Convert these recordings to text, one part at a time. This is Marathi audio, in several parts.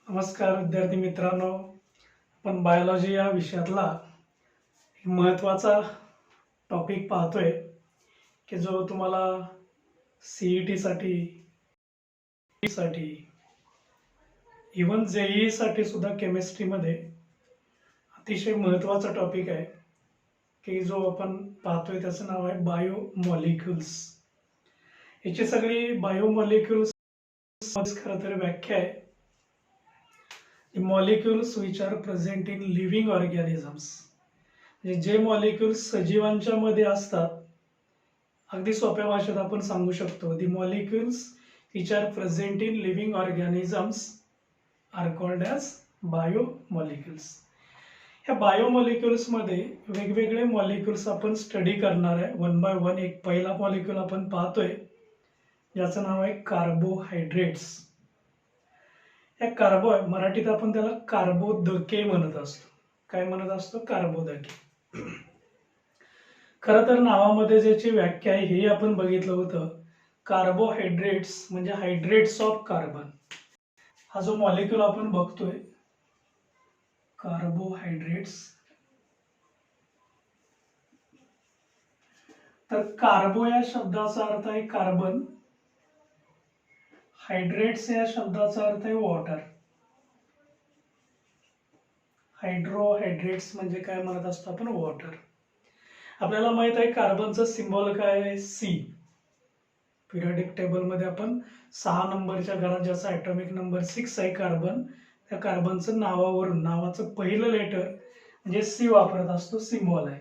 नमस्कार विद्यार्थी मित्रांनो, आपण बायोलॉजी या विषयातला एक महत्त्वाचा टॉपिक पाहतोय की जो तुम्हाला CET साठी इवन JEE साठी सुद्धा केमिस्ट्रीमध्ये अतिशय महत्त्वाचा टॉपिक आहे की जो आपण पाहतोय त्याचं नाव आहे बायोमॉलिक्युल्स. याची सगळी बायोमॉलिक्युल्स खरं तर व्याख्या आहे The molecules which are present in living organisms. जे मॉलिक्युल्स सजीवांच्या मध्ये असतात, अगदी सोप्या भाषेत आपण सांगू शकतो the molecules which are present in living organisms are called as biomolecules. ह्या बायोमॉलिक्युल्स मध्ये वेगवेगळे मॉलिक्युल्स आपण स्टडी करणार आहे वन बाय वन. एक पहिला मॉलिक्युल आपण पाहतोय ज्याचं नाव आहे कार्बोहायड्रेट्स. या मराठीत आपण त्याला कार्बोदके म्हणत असतो. काय म्हणत असतो? कार्बोदके. खरं तर नावामध्ये ज्याची व्याख्या आहे हे आपण बघितलं होतं. कार्बोहायड्रेट्स म्हणजे हायड्रेट्स ऑफ कार्बन. हा जो मॉलिक्युल आपण बघतोय कार्बोहायड्रेट्स, तर कार्बो या शब्दाचा अर्थ आहे कार्बन, हायड्रेट्स या शब्दाचा अर्थ आहे वॉटर. हायड्रोहायड्रेट्स म्हणजे काय म्हणत असतो आपण? वॉटर. आपल्याला माहित आहे कार्बनचं सिम्बॉल काय आहे? सी. पिरियडिक टेबल मध्ये आपण 6 नंबरच्या घरात ज्याचा ॲटॉमिक नंबर 6 आहे कार्बन, त्या कार्बनचं नावावरून नावाचं पहिलं लेटर म्हणजे सी वापरत असतो, सिम्बॉल आहे.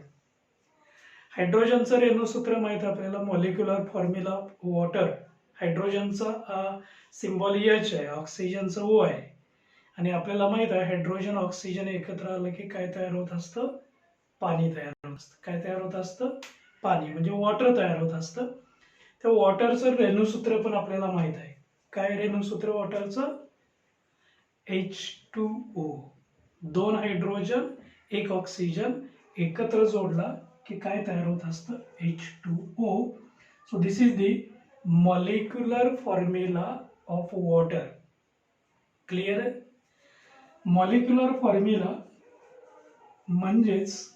हायड्रोजनचं रेणूसूत्र माहित आपल्याला, मॉलिक्युलर फॉर्म्युला वॉटर. हायड्रोजनचा सिम्बॉल H आहे, ऑक्सिजनचं O आहे. आणि आपल्याला माहित आहे हायड्रोजन ऑक्सिजन एकत्र आलं की काय तयार होत असतं? पाणी तयार होत असतं. काय तयार होत असतं? पाणी, म्हणजे वॉटर तयार होत असतं. त्या वॉटरचं रेणूसूत्र पण आपल्याला माहित आहे. काय रेणूसूत्र वॉटरचं? H2O. 2 हायड्रोजन 1 ऑक्सिजन एकत्र जोडला की काय तयार होत असतं? H2O. So this is the molecular formula of water. Clear आहे? मॉलिक्युलर फॉर्म्युला म्हणजेच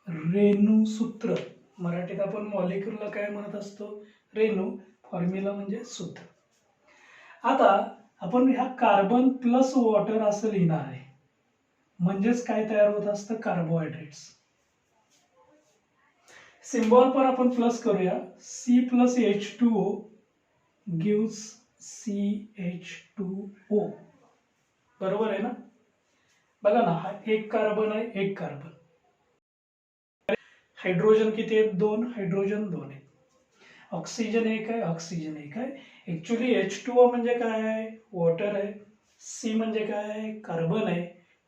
रेणूसूत्र. मराठीत आपण मॉलिक्युलला काय म्हणत असतो? रेणू. फॉर्म्युला म्हणजे सूत्र. आता आपण ह्या कार्बन प्लस वॉटर असं लिहिणार आहे, म्हणजेच काय तयार होत असतं? कार्बोहायड्रेट्स. सिम्बॉल पण आपण प्लस करूया. C plus H2O gives CH2O. बरोबर आहे ना? बघा ना, हा एक कार्बन आहे, एक कार्बन. हायड्रोजन किती आहेत? 2. हायड्रोजन 2 आहेत. ऑक्सिजन 1 आहे, ऑक्सिजन 1 आहे. ऍक्च्युली H2O म्हणजे काय आहे? वॉटर आहे. C म्हणजे काय आहे? कार्बन आहे.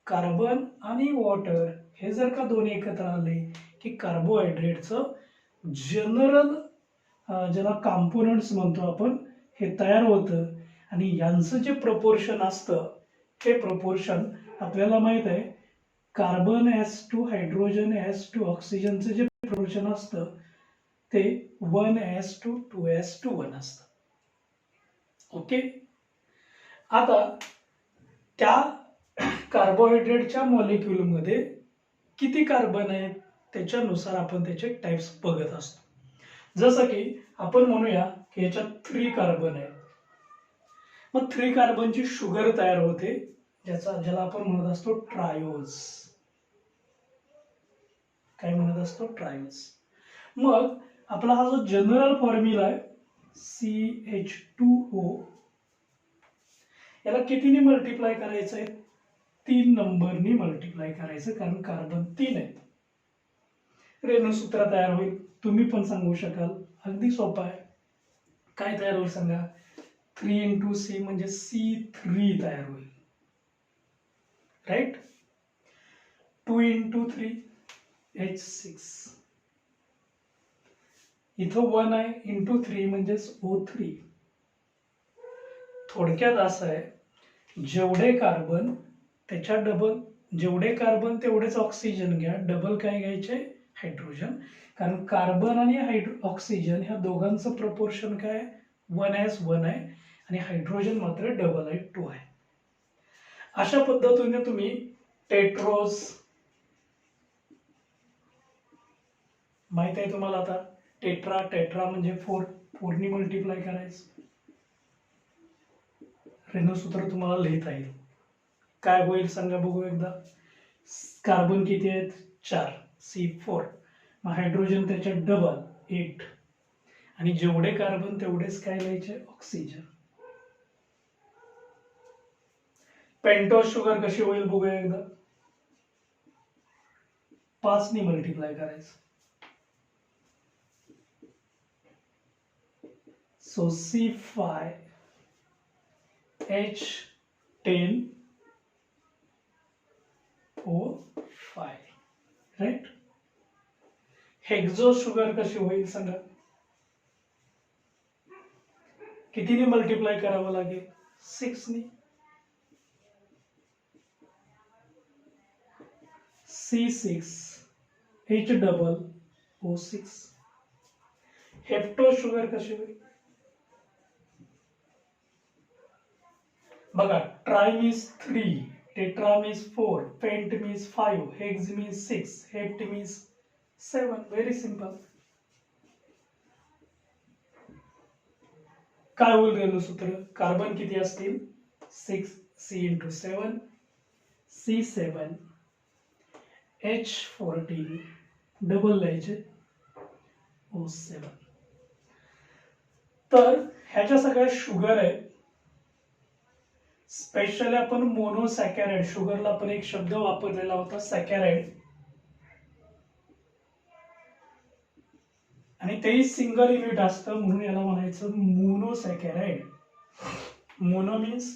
कार्बन आणि वॉटर हे जर का दोन्ही एकत्र आले की कार्बोहायड्रेटचं जनरल ज्याला कंपोनेंट्स म्हणतो आपण, हे तयार होतं. आणि यांचं जे प्रपोर्शन असतं हे प्रपोर्शन आपल्याला माहित आहे. Carbon as two hydrogen as two ऑक्सिजनचं जे प्रपोर्शन असतं ते 1:2:1 असतं. ओके. आता त्या कार्बोहायड्रेटच्या मॉलिक्युलमध्ये किती कार्बन आहेत त्याच्यानुसार आपण त्याचे टाइप्स बघत असतो. जसं की आपण म्हणूया की याच्यात 3 कार्बन आहेत. मग 3 कार्बनची शुगर तयार होते, ज्याला आपण म्हणत असतो ट्रायोज. काय म्हणत असतो? ट्रायोज. मग आपला हा जो जनरल फॉर्म्युला आहे CH2O, याला कितीने मल्टिप्लाय करायचं आहे? 3 नंबरनी मल्टिप्लाय करायचं, कारण कार्बन 3 आहेत. रेणूसूत्र तयार होईल. तुम्ही पण सांगू शकाल, अगदी सोपं आहे. काय तयार होईल सांगा? 3 × C म्हणजे C3 तयार होईल. राईट? 2 × 3 H6. इथं 1 आहे, × 3 म्हणजेच O3. थोडक्यात असं आहे, जेवढे कार्बन त्याच्या डबल, जेवढे कार्बन तेवढेच ऑक्सिजन घ्या, डबल काय घ्यायचे? हायड्रोजन. कारण कार्बन आणि ऑक्सिजन ह्या दोघांचं प्रपोर्शन काय? 1:1 आहे. आणि हायड्रोजन मात्र डबल आहे, 2 आहे. अशा पद्धतीने तुम्ही टेट्रोज माहित आहे तुम्हाला. आता टेट्रा टेट्रा म्हणजे 4, 4 नी मल्टिप्लाय करायचं. रेणूसूत्र तुम्हाला लिहिता येईल. काय होईल सांगा बघू एकदा. कार्बन किती आहेत, 4, C4. मग हायड्रोजन त्याच्यात डबल, 8. आणि जेवढे कार्बन तेवढेच काय लिहायचे, ऑक्सिजन. पेंटोज शुगर कशी होईल बघूया एकदा. 5 नी मल्टिप्लाय करायचं. So C5H10 O5, right. हेक्झो sugar कशी होईल सांगा. कितीने मल्टिप्लाय करावं लागेल, 6 नी. C6H6O6. हेप्टो शुगर कशी होईल बघा. Tri means 3, tetra means 4, pent means 5, hex means 6, hept means 7. Very simple. काय होईल रेणूसूत्र. कार्बन किती असतील, 6, C × 7, C7 H14 डबल लिहायचे, O7. तर ह्याच्या सगळ्या शुगर आहेत. स्पेशली आपण मोनोसॅकॅराइड, शुगरला आपण एक शब्द वापरलेला होता, सॅकॅराइड. आणि तेही सिंगल युनिट असतं म्हणून याला म्हणायचं मोनोसॅकॅराइड. मोनो मीन्स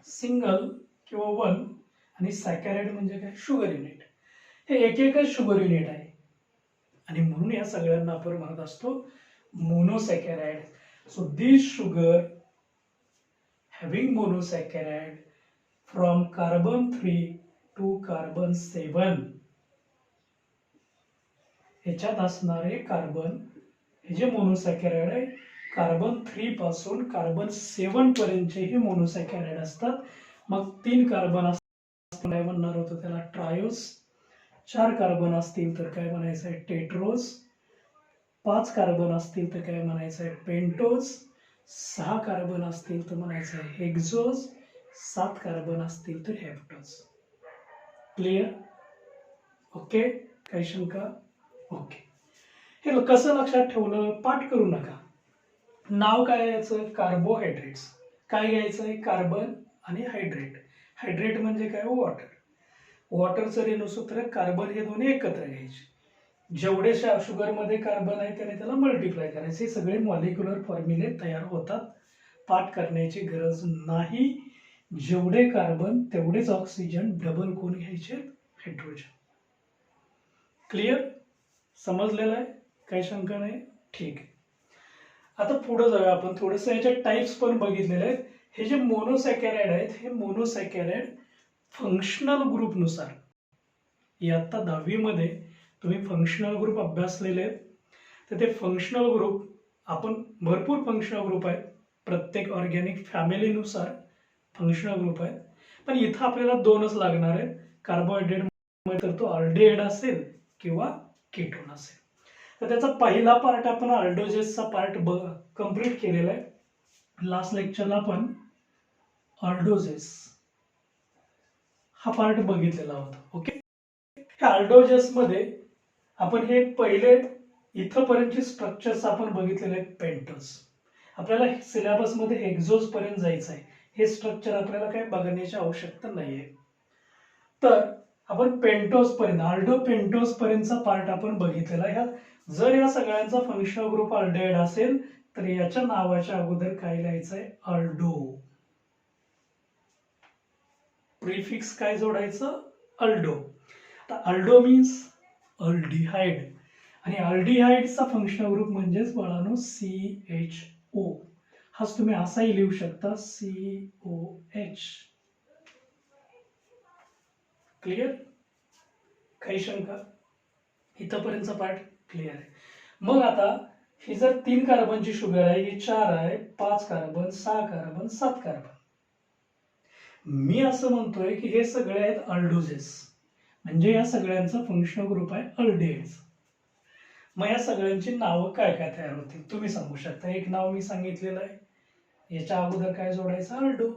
सिंगल किंवा 1 आणि सॅकॅराइड म्हणजे काय, शुगर युनिट. हे एक एकच शुगर युनिट आहे आणि म्हणून या सगळ्यांना आपण म्हणत असतो monosaccharide. So this sugar having monosaccharide from carbon 3 to carbon 7. ह्याच्यात असणारे कार्बन हे जे मोनोसॅकॅराइड आहे, कार्बन 3 पासून कार्बन 7 पर्यंतचे हे मोनोसॅकॅराइड असतात. मग 3 कार्बन असतील काय म्हणणार होतो त्याला, ट्रायोस. 4 कार्बन असतील तर काय म्हणायचं आहे, टेट्रोज. 5 कार्बन असतील तर काय म्हणायचं आहे, पेंटोज. 6 कार्बन असतील तर म्हणायचं आहे हेक्झोज. 7 कार्बन असतील तर हेप्टोज. Clear, okay. काही शंका, ओके. हे कसं लक्षात ठेवलं, पाठ करू नका. नाव काय याचं, कार्बोहायड्रेट्स. काय घ्यायचंय, कार्बन आणि हायड्रेट. हायड्रेट म्हणजे काय, वॉटर. वॉटरचं रेणूसूत्र कार्बन हे दोन्ही एकत्र घ्यायचे. जेवढे शुगर मध्ये कार्बन आहे त्याने त्याला मल्टिप्लाय करायचे. सगळे मॉलिक्युलर फॉर्म्युले तयार होतात, पाठ करण्याची गरज नाही. जेवढे कार्बन तेवढेच ऑक्सिजन, डबल कोण घ्यायचे, हायड्रोजन. क्लिअर, समजलेलं आहे, काही शंका नाही, ठीक आहे. आता पुढे जाऊया आपण. थोडस याच्या टाइप्स पण बघितलेले आहेत. हे जे मोनोसॅकॅराइड आहेत, हे मोनोसॅकॅराइड फंक्शनल ग्रुप नुसार, इयत्ता 10वी मध्ये तुम्ही फंक्शनल ग्रुप अभ्यासलेले आहेत. तर ते फंक्शनल ग्रुप, आपण भरपूर फंक्शनल ग्रुप आहेत, प्रत्येक ऑर्गॅनिक फॅमिलीनुसार फंक्शनल ग्रुप आहेत. पण इथं आपल्याला 2च लागणार आहेत. कार्बोहायड्रेट मध्ये तर तो अल्डिहाइड असेल किंवा कीटोन असेल. तर त्याचा पहिला पार्ट आपण अल्डोजेसचा पार्ट कंप्लीट केलेला आहे. लास्ट लेक्चरला आपण अल्डोजेस हा पार्ट बघितलेला होता, ओके. ह्या अल्डोजेस मध्ये आपण हे पहिले इथपर्यंतचे स्ट्रक्चर्स आपण बघितलेले आहेत. पेंटोज, आपल्याला सिलेबस मध्ये हेक्झोज पर्यंत जायचं आहे. हे स्ट्रक्चर आपल्याला काय बघण्याची आवश्यकता नाहीये. तर आपण पेंटोज पर्यंत, अल्डो पेंटोज पर्यंतचा पार्ट आपण बघितलेला आहे. जर या सगळ्यांचा फंक्शनल ग्रुप अल्डिहाइड असेल तर याच्या नावाच्या अगोदर काय लिहायचंय, अल्डो. प्रिफिक्स काय जोडायचं, अल्डो. आता अल्डो मीन्स अल्डिहाइड आणि अल्डिहाइडचा फंक्शनल ग्रुप म्हणजेच बाळांनो CHO. हाच तुम्ही असाही लिहू शकता, COH. क्लिअर, काही शंका, इथपर्यंतचा पार्ट क्लिअर आहे. मग आता ही जर 3 कार्बनची शुगर आहे, ही 4 आहे, 5 कार्बन, 6 कार्बन, 7 कार्बन. मी असं म्हणतोय की हे सगळे आहेत अल्डोजेस, म्हणजे या सगळ्यांचा फंक्शनल ग्रुप आहे अल्डेहाइड्स. मग या सगळ्यांची नावं काय काय तयार होतील तुम्ही सांगू शकता. एक नाव मी सांगितलेलं आहे, याच्या अगोदर काय जोडायचं, अल्डो.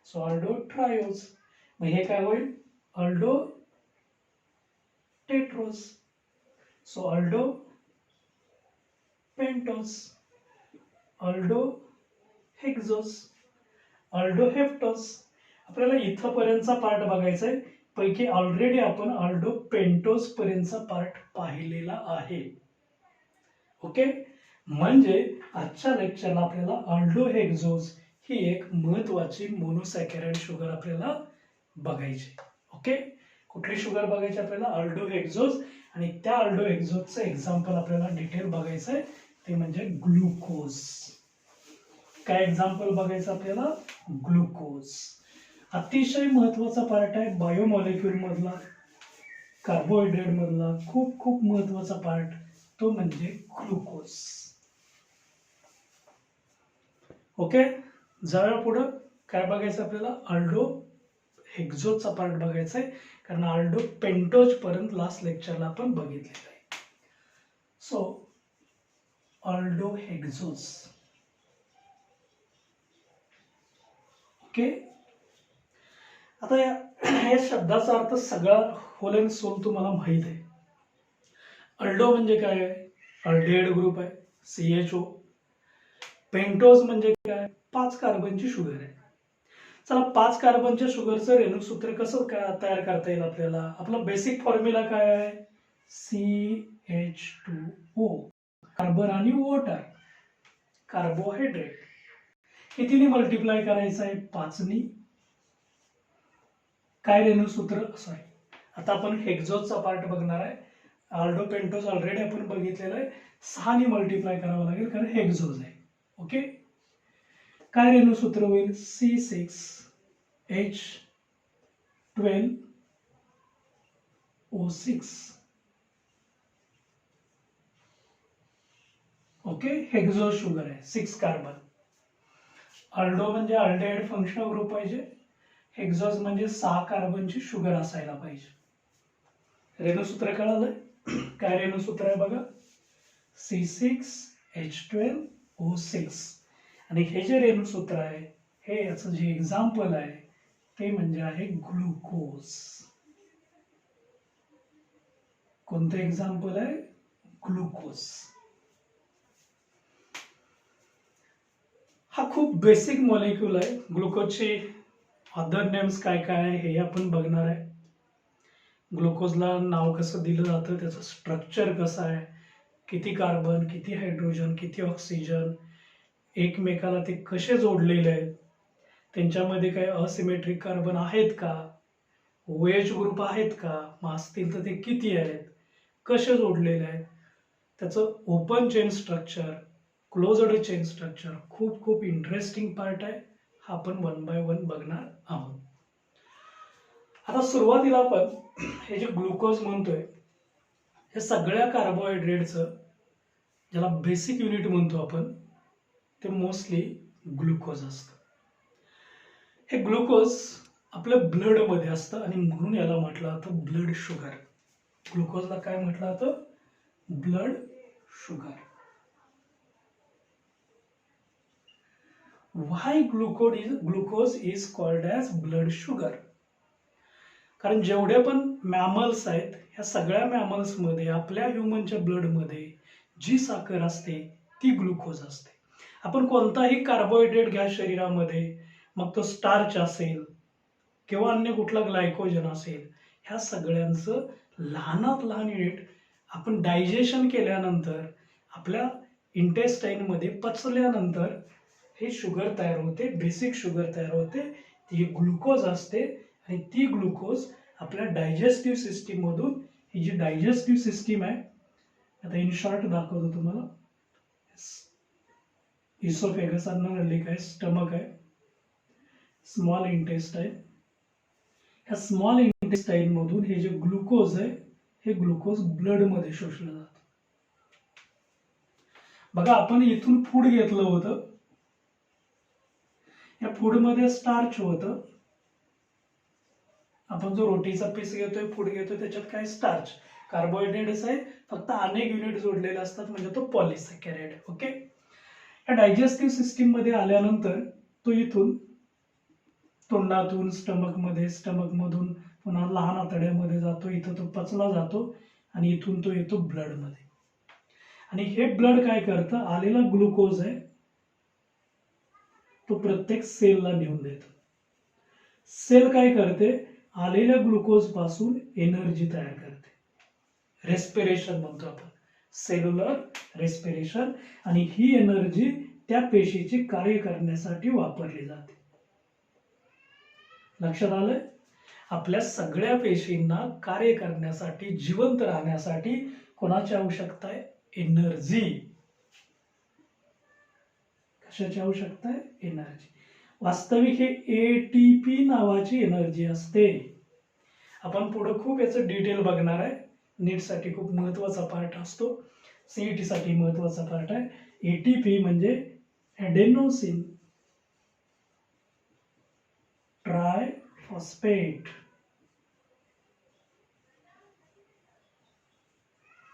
So अल्डो triose. मग हे काय होईल, aldo tetrose. So aldo pentose, aldo hexose, aldo heptose. आपल्याला इथपर्यंतचा पार्ट बघायचा आहे. पैकी ऑलरेडी आपण अल्डो पेंटोस पर्यंतचा पार्ट पाहिलेला आहे. ओके, म्हणजे आजच्या लेक्चरला आपल्याला अल्डो हेक्झोस ही एक महत्वाची मोनोसॅकॅराइड शुगर आपल्याला बघायची. ओके, कुठली शुगर बघायची आपल्याला, अल्डो हेक्झोस. आणि त्या अल्डो हेक्झोसचं एक्झाम्पल आपल्याला डिटेल बघायचं आहे, ते म्हणजे ग्लुकोज. काय एक्झाम्पल बघायचं आपल्याला, ग्लुकोज. अतिशय महत्वाचा पार्ट आहे बायोमॉलिक्यूल मधला, कार्बोहायड्रेट मधला खूप खूप महत्वाचा पार्ट, तो म्हणजे ग्लुकोज. ओके, जाऊया पुढं. काय बघायचं आपल्याला, अल्डो हेक्झोसचा पार्ट बघायचा आहे, कारण अल्डो पेंटोज पर्यंत लास्ट लेक्चरला आपण बघितलेलं आहे. सो अल्डो हेक्झोस. ओके, आता या शब्दाचा अर्थ सगळा होल अँड सोल तुम्हाला माहित आहे. अल्डो म्हणजे काय आहे, अल्डेहाइड ग्रुप आहे, CHO. पेंटोज म्हणजे काय, 5 कार्बनची शुगर आहे. चला, 5 कार्बनच्या शुगरचं रेणुसूत्र कसं तयार करता येईल आपल्याला. आपला बेसिक फॉर्म्युला काय आहे, CH2O. कार्बन आणि वॉटर, कार्बोहायड्रेट. कितीने मल्टिप्लाय करायचं आहे, 5नी. काय रेणुसूत्र, सॉरी, आता आपण हेक्झोसचा पार्ट बघणार आहे. अल्डो पेंटोज ऑलरेडी आपण बघितलेलं आहे, 6नी मल्टिप्लाय करावं लागेल कारण हेक्झोस आहे. ओके, काय रेणुसूत्र होईल, C6H12O6. ओके, हेक्झोस शुगर आहे, 6 कार्बन. अल्डो म्हणजे अल्डेहाइड फंक्शनल ग्रुप पाहिजे, हेक्झोस म्हणजे 6 कार्बनची शुगर असायला पाहिजे. रेणुसूत्र कळालंय, काय रेणुसूत्र आहे बघा, C6H12O6. आणि हे जे रेणुसूत्र आहे, हे याचं जे एक्झाम्पल आहे ते म्हणजे आहे ग्लुकोज. कोणतं एक्झाम्पल आहे, ग्लुकोज. हा खूप बेसिक मॉलिक्यूल आहे. ग्लुकोजची अदर नेम्स काय काय आहे हे आपण बघणार आहे. ग्लुकोजला नाव कसं दिलं जातं, त्याचं स्ट्रक्चर कसं आहे, किती कार्बन, किती हायड्रोजन, किती ऑक्सिजन, एकमेकाला ते कसे जोडलेले आहेत, त्यांच्यामध्ये काही असिमेट्रिक कार्बन आहेत का, OH ग्रुप आहेत का, मग असतील तर ते किती आहेत, कसे जोडलेले आहेत, त्याचं open chain structure, closed chain structure खूप खूप इंटरेस्टिंग पार्ट आहे. हा आपण 1 बाय 1 बघणार आहोत. आता सुरुवातीला आपण हे जे ग्लुकोज म्हणतोय, हे सगळ्या कार्बोहायड्रेटचं ज्याला बेसिक युनिट म्हणतो आपण, ते मोस्टली ग्लुकोज असतं. हे ग्लुकोज आपल्या ब्लड मध्ये असतं आणि म्हणून याला म्हटलं जातं ब्लड शुगर. ग्लुकोजला काय म्हटलं जातं, blood sugar. Why glucose is called as blood sugar. कारण जेवढे पण मॅमल्स आहेत, ह्या सगळ्या मॅमल्स मध्ये आपल्या ह्युमनच्या ब्लड मध्ये जी साखर असते ती ग्लुकोज असते. आपण कोणताही कार्बोहायड्रेट घ्या शरीरामध्ये, मग तो स्टार्च असेल किंवा अन्य कुठला ग्लायकोजन असेल, ह्या सगळ्यांचं लहानात लहान युनिट आपण डायजेशन केल्यानंतर, आपल्या इंटेस्टाईन मध्ये पचल्यानंतर हे शुगर तयार होते, बेसिक शुगर तयार होते, ती ग्लुकोज असते. आणि ती ग्लुकोज आपल्या डायजेस्टिव्ह सिस्टीम मधून, ही जी डायजेस्टिव्ह सिस्टीम आहे, आता इन शॉर्ट दाखवतो तुम्हाला. इसोफेगस अन्ननलिका आहे, स्टमक आहे, स्मॉल इंटेस्टाईन. ह्या स्मॉल इंटेस्टाईन मधून हे जे ग्लुकोज आहे, हे ग्लुकोज ब्लड मध्ये शोषलं जातं. बघा आपण इथून फूड घेतलं होतं, या फूड मध्ये स्टार्च होतं. आपण जो रोटीचा पीस घेतोय, फूड घेतोय, त्याच्यात काय स्टार्च, कार्बोहायड्रेट्स आहे, फक्त अनेक युनिट जोडलेले असतात, म्हणजे तो पॉलिसॅकॅराइड. ओके. या डायजेस्टिव्ह सिस्टीम मध्ये आल्यानंतर तो इथून तोंडातून स्टमक मधून पुन्हा लहान आतड्यामध्ये जातो, इथं तो पचला जातो आणि इथून तो येतो ब्लड मध्ये. आणि हे ब्लड काय करतं, आलेला ग्लुकोज आहे तो प्रत्येक सेलला नेऊन देतो. सेल काय करते, आलेल्या ग्लुकोज पासून एनर्जी तयार करते. रेस्पिरेशन म्हणतो आपण, सेल्युलर रेस्पिरेशन. आणि ही एनर्जी त्या पेशीची कार्य करण्यासाठी वापरली जाते. लक्षात आलंय? आपल्या सगळ्या पेशींना कार्य करण्यासाठी, जिवंत राहण्यासाठी कोणाची आवश्यकता आहे? एनर्जी. कशाची आवश्यकता आहे? एनर्जी. वास्तविक हे एटीपी नावाची एनर्जी असते. आपण पुढे खूप याचं डिटेल बघणार आहे. नीट साठी खूप महत्वाचा पार्ट असतो, सीईटी साठी महत्वाचा पार्ट आहे. एटीपी म्हणजे ॲडेनोसिन ट्रायफॉस्फेट.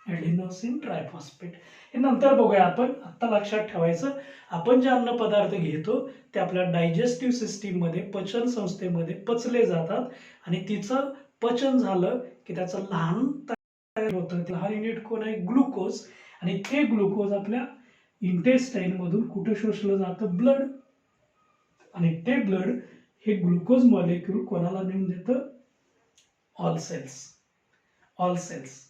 ॲडेनोसिन ट्रायफॉस्फेट हे नंतर बघूया आपण. आता लक्षात ठेवायचं, आपण जे अन्न पदार्थ घेतो ते आपल्या डायजेस्टिव्ह सिस्टीम मध्ये, पचन संस्थेमध्ये पचले जातात. आणि तिचं पचन झालं की त्याचं लहान तयार होतं. लहान युनिट कोण आहे? ग्लुकोज. आणि ते ग्लुकोज आपल्या इंटेस्टाईन मधून कुठे शोषलं जातं? ब्लड. आणि ते ब्लड हे ग्लुकोज मॉलिक्यूल कोणाला नेऊन देतं? All cells. All cells.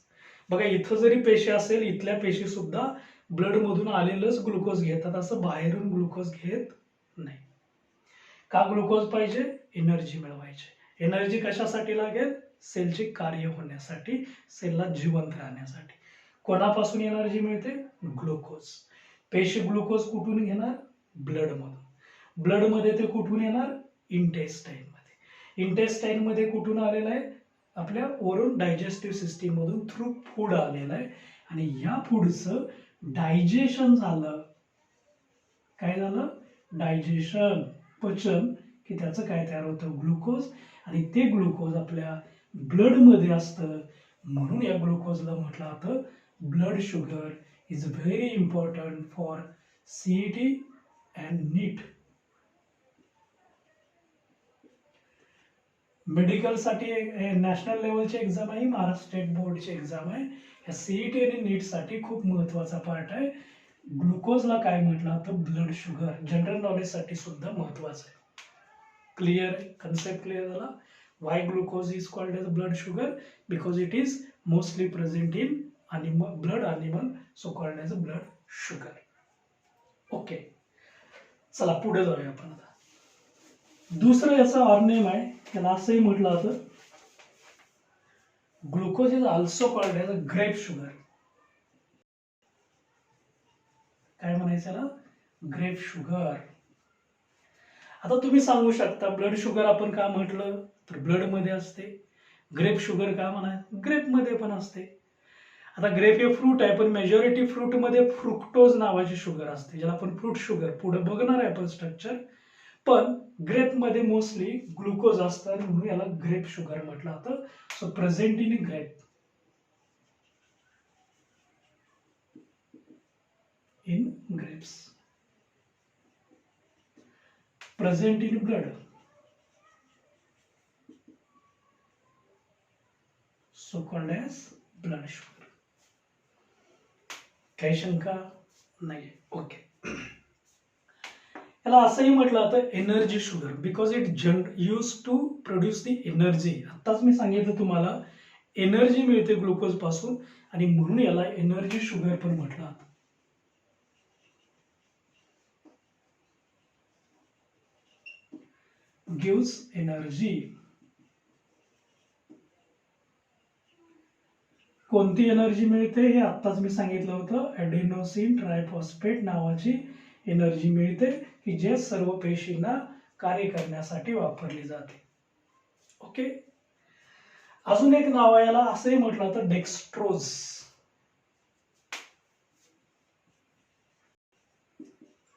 बघा इथं जरी पेशी असेल, इथल्या पेशी सुद्धा ब्लड मधून आलेलंच ग्लुकोज घेतात, असं बाहेरून ग्लुकोज घेत नाही. का ग्लुकोज पाहिजे? एनर्जी मिळवायची. एनर्जी कशासाठी लागेल? सेलचे कार्य होण्यासाठी, सेलला जिवंत राहण्यासाठी. कोणापासून एनर्जी मिळते? ग्लुकोज. पेशी ग्लुकोज कुठून घेणार? ब्लड मधून. ब्लड मध्ये ते कुठून येणार? इंटेस्टाईन मध्ये. इंटेस्टाईन मध्ये कुठून आलेलं आहे? आपल्या वरून डायजेस्टिव्ह सिस्टीम मधून थ्रू फूड आलेलं आहे. आणि या फूडचं डायजेशन झालं. काय झालं? डायजेशन, पचन, की त्याचं काय तयार होतं? ग्लुकोज. आणि ते ग्लुकोज आपल्या ब्लड मध्ये असतं. म्हणून या ग्लुकोजला म्हटलं जातं blood sugar is very important for CET and NEET. Medical साठी नॅशनल लेवलची एक्झाम आहे, महाराष्ट्र स्टेट बोर्डची एक्झाम आहे. या सीईटी आणि नीट साठी खूप महत्वाचा पार्ट आहे. ग्लुकोजला काय म्हटलं जातं? Blood sugar. जनरल नॉलेज साठी सुद्धा महत्वाचं आहे. क्लिअर? कन्सेप्ट क्लिअर झाला? Why glucose is called as blood sugar? Because it is mostly present in blood animal, so called as a blood sugar. Okay. चला पुढे जाऊया आपण आता. दुसरं याचा ऑर्नेम आहे, त्याला असंही म्हटलं जातं glucose is also called as a grape sugar. काय म्हणायचं याला? Grape sugar. आता तुम्ही सांगू शकता ब्लड शुगर आपण का म्हटलं, तर ब्लड मध्ये असते. ग्रेप शुगर का म्हणा? ग्रेप मध्ये पण असते. आता ग्रेप हे फ्रूट आहे, पण मेजॉरिटी फ्रूट मध्ये फ्रुक्टोज नावाची शुगर असते, ज्याला आपण फ्रूट शुगर पुढे बघणार आहे आपण स्ट्रक्चर. पण ग्रेप मध्ये मोस्टली ग्लुकोज असतात, म्हणून याला ग्रेप शुगर म्हटलं जातं. So present in grape, in grapes, present in blood, so called as blood sugar. काही शंका नाही? ओके. याला असंही म्हटलं जातं energy sugar, because it use to produce the energy. आताच मी सांगितलं तुम्हाला, एनर्जी मिळते ग्लुकोज पासून, आणि म्हणून याला एनर्जी शुगर पण म्हटलं जातं. Gives energy. कोणती एनर्जी मिळते हे आत्ताच मी सांगितलं होतं, ॲडेनोसिन ट्रायफॉस्फेट नावाची एनर्जी मिळते, की जे सर्व पेशींना कार्य करण्यासाठी वापरली जाते. ओके. अजून एक नाव आहे, याला असंही म्हटलं जातं dextrose.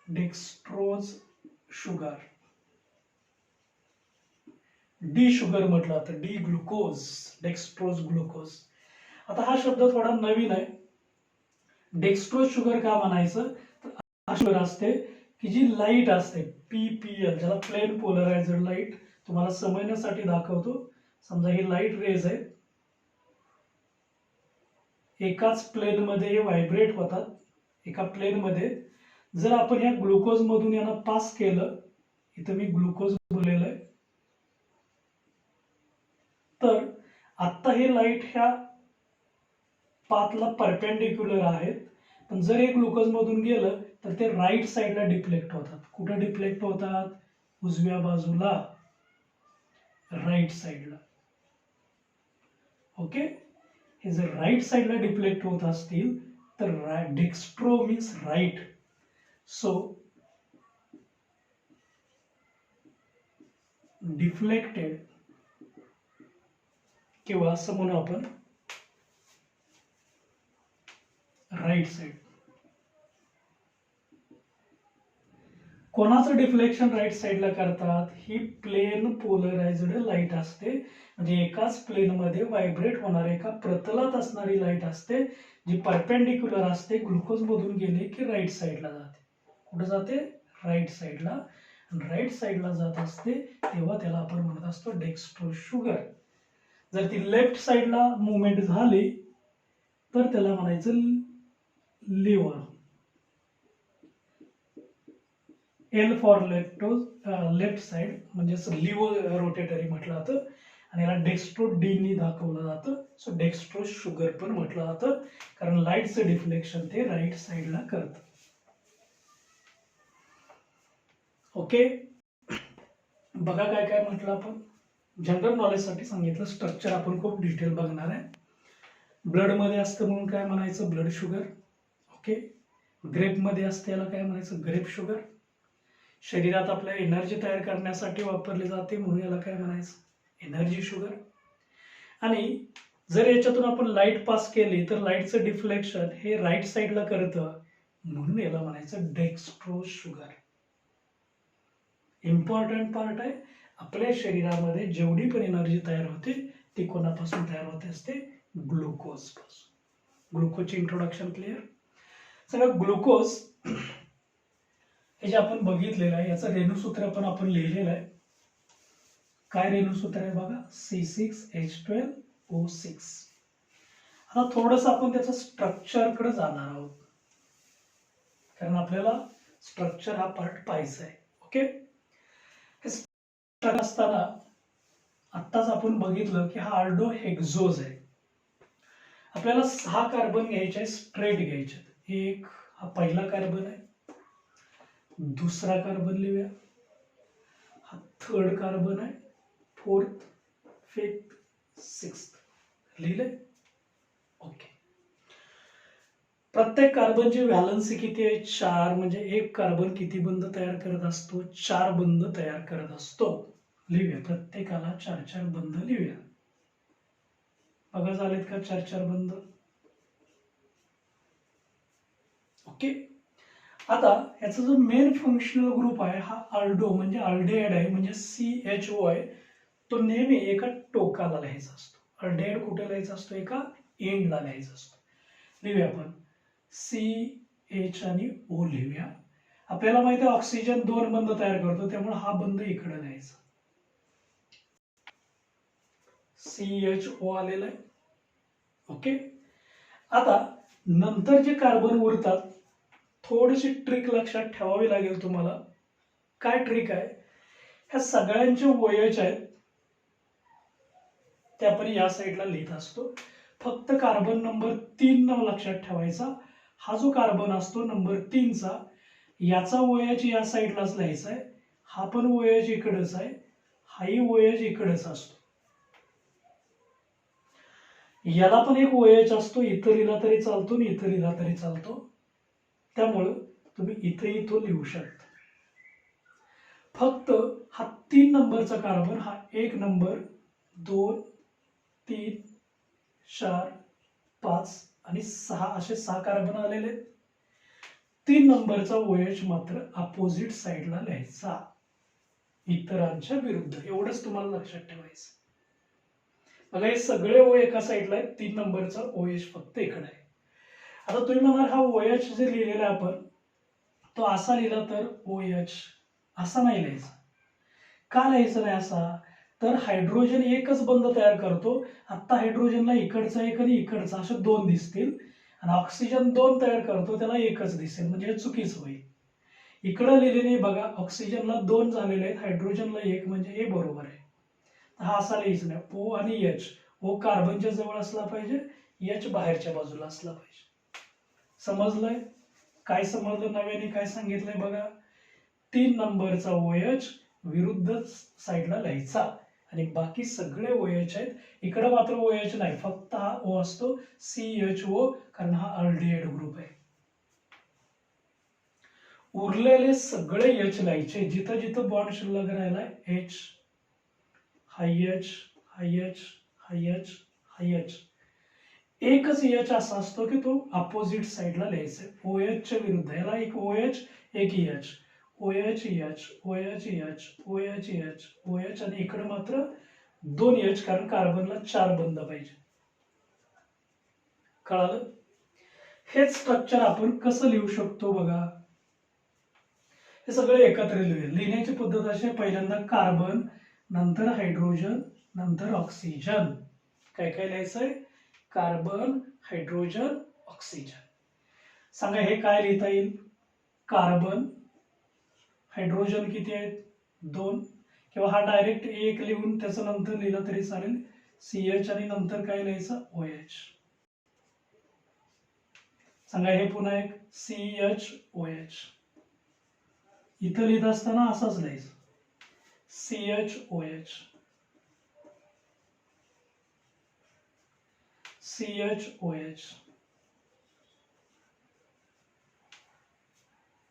Dextrose sugar, D sugar म्हटलं तर डी ग्लुकोज, डेक्स्ट्रोज ग्लुकोज. आता हा शब्द थोडा नवीन आहे. डेक्स्ट्रोज शुगर का म्हणायचं तर हा शुगर असते की जी लाईट असते, PPL, ज्याला प्लेन पोलरायझर लाईट. तुम्हाला समजण्यासाठी दाखवतो. समजा ही लाईट रेज आहे, एकाच प्लेन मध्ये व्हायब्रेट होतात, एका प्लेन मध्ये. जर आपण या ग्लुकोज मधून यांना पास केलं, इथं मी ग्लुकोज बोललेलं आहे, तर आता हे लाईट ह्या पाथला परपेंडिक्युलर आहेत, पण जर हे ग्लुकोज मधून गेलं तर ते राईट साईडला डिफ्लेक्ट होतात. कुठे डिफ्लेक्ट होतात? उजव्या बाजूला, राईट साईडला. ओके, हे जर राईट साईडला डिफ्लेक्ट होत असतील तर dextro means right. So deflected, किंवा असं म्हणू आपण राईट साईड. कोणाचं डिफ्लेक्शन राईट साईडला करतात? ही प्लेन पोलरायझ्ड लाईट असते, म्हणजे एकाच प्लेन मध्ये व्हायब्रेट होणारी, एका प्रतलात असणारी लाईट असते, जी परपेंडिक्युलर असते. ग्लुकोज मधून गेले की राईट साईडला जाते. कुठे जाते? राईट साईडला. राईट साईडला जात असते तेव्हा त्याला आपण म्हणत असतो डेक्स्ट्रोज शुगर. जर ती लेफ्ट साईडला मुवमेंट झाली तर त्याला म्हणायचं levo. L for left side, म्हणजे लिव्हर रोटेटरी म्हटलं जातं, आणि याला डेक्स्ट्रो डी नी दाखवलं जातं. सो डेक्स्ट्रोज शुगर पण म्हटलं जातं, कारण लाईटचं डिफ्लेक्शन ते राईट साईडला करतं. ओके, बघा काय काय म्हटलं आपण. जनरल नॉलेजसाठी सांगितलं. स्ट्रक्चर आपण खूप डिटेल बघणार आहे. ब्लड मध्ये असतं म्हणून काय म्हणायचं? Blood sugar. ओके, ग्रेप मध्ये असते, याला काय म्हणायचं? Grape sugar. शरीरात आपल्या एनर्जी तयार करण्यासाठी वापरली जाते म्हणून याला काय म्हणायचं? Energy sugar. आणि जर याच्यातून आपण लाईट पास केली तर लाईटचं डिफ्लेक्शन हे राईट साईडला करतं म्हणून याला म्हणायचं डेक्स्ट्रोज शुगर. इम्पॉर्टंट पार्ट आहे. आपल्या शरीरामध्ये जेवढी पण एनर्जी तयार होते ती कोणापासून तयार होते असते? ग्लुकोज पासून. ग्लुकोजचे इंट्रोडक्शन क्लिअर. सगळं ग्लुकोज हे जे आपण बघितलेलं आहे याचं रेणुसूत्र पण आपण लिहिलेलं आहे. काय रेणुसूत्र आहे बघा? C6H12O6. आता थोडस आपण त्याचं स्ट्रक्चर कडे जाणार आहोत, कारण आपल्याला स्ट्रक्चर हा पार्ट पाहायचा आहे. ओके, असताना आत्ताच आपण बघितलं की हा आल्डो हेक्झोज आहे. आपल्याला 6 कार्बन घ्यायचे आहे, स्ट्रेट घ्यायचे. एक हा पहिला कार्बन आहे, दुसरा कार्बन लिहूया, हा थर्ड कार्बन आहे, फोर्थ, फिफ्थ, सिक्स्थ. लिहिले? ओके. प्रत्येक कार्बनची व्हॅलन्सी किती आहे? 4. म्हणजे एक कार्बन किती बंध तयार करत असतो? 4 बंध तयार करत असतो. लिहूया, प्रत्येकाला 4-4 बंध लिहूया. बघा झालेत का 4-4 बंध? ओके. आता याचा जो मेन फंक्शनल ग्रुप आहे हा आल्डो म्हणजे अल्डेहाइड आहे, म्हणजे CHO आहे. तो नेहमी एका टोकाला लिहायचा असतो. अल्डेहाइड कुठे लिहायचा असतो? एका एंडला लिहायचा असतो. लिहूया आपण CH आणि O लिहूया. आपल्याला माहिती आहे ऑक्सिजन 2 बंध तयार करतो, त्यामुळे हा बंध इकडे लिहायचा. CHO आलेला आहे. ओके. आता नंतर जे कार्बन उरतात, थोडीशी ट्रिक लक्षात ठेवावी लागेल तुम्हाला. काय ट्रिक आहे? ह्या सगळ्यांचे OH आहेत ते आपण या साईडला लिहित असतो. फक्त कार्बन नंबर 3 लक्षात ठेवायचा. हा जो कार्बन असतो नंबर 3 चा, याचा OH या साईडलाच लिहायचा आहे. हा पण OH इकडेच आहे, हाही OH इकडेच असतो. याला पण एक OH असतो, इथं लिहिला तरी चालतो आणि इथं लिहिला तरी चालतो. त्यामुळे तुम्ही इथे तो लिहू शकता. फक्त हा 3 नंबरचा कार्बन, हा 1 नंबर, 2, 3, 4, 5 आणि 6 असे 6 कार्बन आलेले. 3 नंबरचा OH मात्र अपोजिट साईडला लिहायचा, इतरांच्या विरुद्ध. एवढंच तुम्हाला लक्षात ठेवायचं. बघा हे सगळे O एका साईडला आहेत, 3 नंबरचा OH फक्त इकडे आहे. आता तुम्ही म्हणाल हा OH जे लिहिलेला आहे आपण तो असा लिहिला तर OH असा नाही लिहायचा. का लिहायचं नाही असा? तर हायड्रोजन एकच बंध तयार करतो. आता हायड्रोजनला इकडचा एक आणि इकडचा असे दोन दिसतील आणि ऑक्सिजन दोन तयार करतो, त्याला एकच दिसेल, म्हणजे हे चुकीचं होईल. इकडे लिहिलेले बघा ऑक्सिजनला दोन झालेले आहेत, हायड्रोजनला एक, म्हणजे हे बरोबर आहे. हा असा लिहायचा नाही. O आणि H, O कार्बनच्या जवळ असला पाहिजे, H बाहेरच्या बाजूला असला पाहिजे. समजलंय? काय समजलं नव्याने काय सांगितलंय बघा. 3 नंबरचा OH विरुद्ध साईडला लिहायचा आणि बाकी सगळे OH आहेत. इकडे मात्र OH नाही, फक्त हा O असतो CHO, कारण हा अल्डिहाइड ग्रुप आहे. उरलेले सगळे H लिहायचे, जिथं जिथं बॉन्ड शिल्लक राहिलाय H, हा H, हा H, हा H, हा H. एकच H असा असतो की तो अपोजिट साईडला लिहायचा, OH च्या विरुद्ध. याला एक OH, एक H, OH, H, OH, H, OH, H, OH, आणि इकडे मात्र 2 H, कारण कार्बनला 4 बंध पाहिजे. कळालं? हेच स्ट्रक्चर आपण कसं लिहू शकतो बघा. हे सगळे एकत्र लिहिण्याची पद्धत अशी आहे. पहिल्यांदा कार्बन, नंतर हायड्रोजन, नंतर ऑक्सिजन. काय काय लिहायचंय? Carbon, hydrogen, oxygen. सांगा हे काय लिहिता येईल? कार्बन, हायड्रोजन किती आहेत? 2, किंवा हा डायरेक्ट एक लिहून त्याचं नंतर लिहिलं तरी चालेल, CH, आणि नंतर काय लिहायचं? OH. सांगा हे पुन्हा एक CHOH. इथं लिहित असताना असंच लिहायचं, CHOH, CHOH.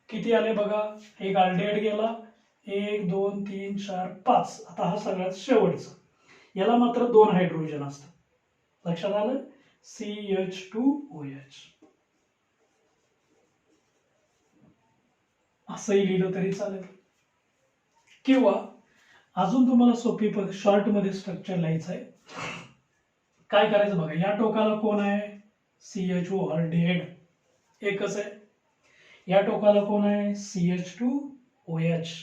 किती आले बघा. एक अल्डिहाइड गेला, 1 2 3 4 5. आता हा सगळ्यात शेवटचा, याला मात्र 2 हायड्रोजन असतात. लक्षात आलं? CH2OH. असंही लिहिलं तरी चालेल, किंवा अजून तुम्हाला सोपी शॉर्ट मध्ये स्ट्रक्चर लिहायचं आहे. काय करायचं बघा. या टोकाला कोण आहे? CHO, अल्डिहाइड एकच आहे. या टोकाला कोण आहे? CH2OH,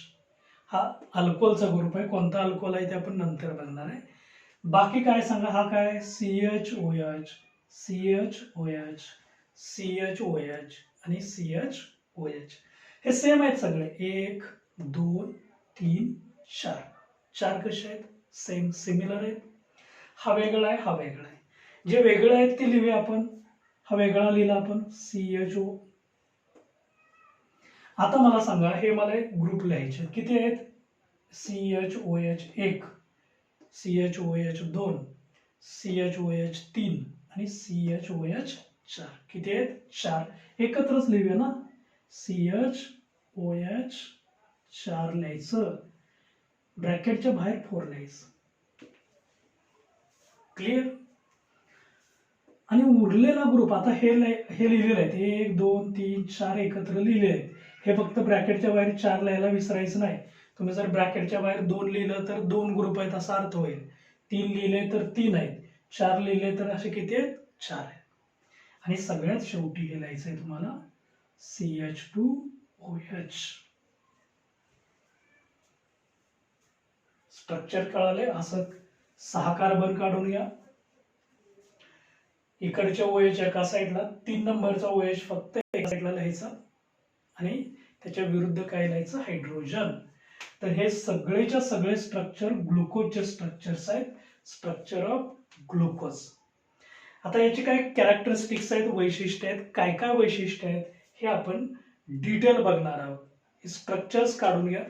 हा अल्कोहोलचा ग्रुप आहे. कोणता अल्कोहोल आहे ते आपण नंतर बघणार आहे. बाकी काय सांगा. हा काय? CHOH, CHOH, CHOH आणि CHOH. हे सेम आहेत सगळे. 1 2 3 4. 4 कसे आहेत? सेम, सिमिलर आहेत. हा वेगळा आहे, हा वेगळा आहे. जे वेगळे आहेत ते लिहूया आपण. हा वेगळा लिहिला आपण, CHO. आता मला सांगा, हे मला एक ग्रुप लिहायचे किती आहेत? CHOH 1, CHOH 2, CHOH 3 आणि CHOH 4. किती आहेत? 4. एकत्रच लिहूया ना. CHOH 4 लिहायचं, ब्रॅकेटच्या बाहेर 4 लिहायचं. क्लिअर? आणि उरलेला ग्रुप आता हे लिहिलेलं आहे, 1 2 3 4 एकत्र लिहिले आहेत. हे फक्त ब्रॅकेटच्या बाहेर 4 लिहायला विसरायचं नाही. तुम्ही जर ब्रॅकेटच्या बाहेर 2 लिहिलं तर 2 ग्रुप आहेत असा अर्थ होईल. 3 लिहिले तर 3 आहेत, 4 लिहिले तर असे किती आहेत? 4 आहेत. आणि सगळ्यात शेवटी हे लिहायचं आहे तुम्हाला, CH2OH. स्ट्रक्चर कळाले? असं 6 कार्बन काढून घ्या. इकडच्या OH एका साईडला, 3 नंबरचा OH फक्त एका साईडला लिहायचा आणि त्याच्या विरुद्ध काय लिहायचं? हायड्रोजन. तर हे सगळेच्या सगळे स्ट्रक्चर ग्लुकोजचे स्ट्रक्चर्स आहेत, स्ट्रक्चर ऑफ ग्लुकोज. आता याची काय कॅरेक्टरिस्टिक्स आहेत, वैशिष्ट्य आहेत, काय काय वैशिष्ट्य आहेत हे आपण डिटेल बघणार आहोत. स्ट्रक्चर्स काढून घ्या.